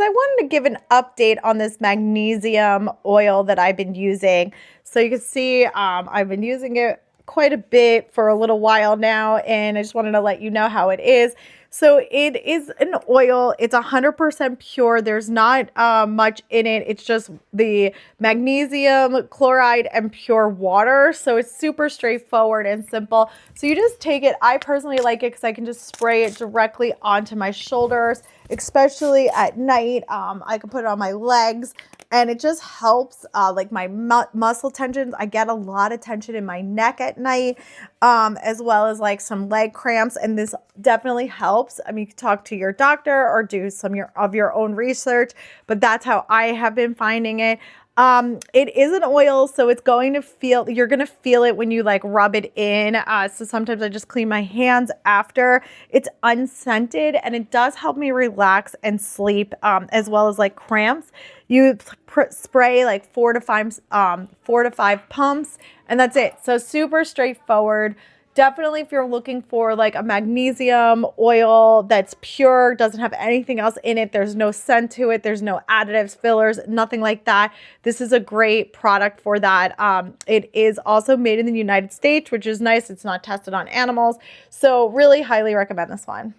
I wanted to give an update on this magnesium oil that I've been using. So you can see I've been using it quite a bit for a little while now, and I just wanted to let you know how it is. So it is an oil. It's 100% pure. There's not much in it. It's just the magnesium, chloride, and pure water. So it's super straightforward and simple. So you just take it. I personally like it because I can just spray it directly onto my shoulders, especially at night. I can put it on my legs, and it just helps like my muscle tensions. I get a lot of tension in my neck at night, as well as like some leg cramps, and this definitely helps. I mean, you can talk to your doctor or do some of your own research, but that's how I have been finding it. It is an oil, so it's going to you're going to feel it when you like rub it in. So sometimes I just clean my hands after. It's unscented, and it does help me relax and sleep, as well as like cramps. You spray like 4 to 5 pumps, and that's it. So super straightforward. Definitely, if you're looking for like a magnesium oil that's pure, doesn't have anything else in it, there's no scent to it, there's no additives, fillers, nothing like that. This is a great product for that. It is also made in the United States, which is nice. It's not tested on animals. So really highly recommend this one.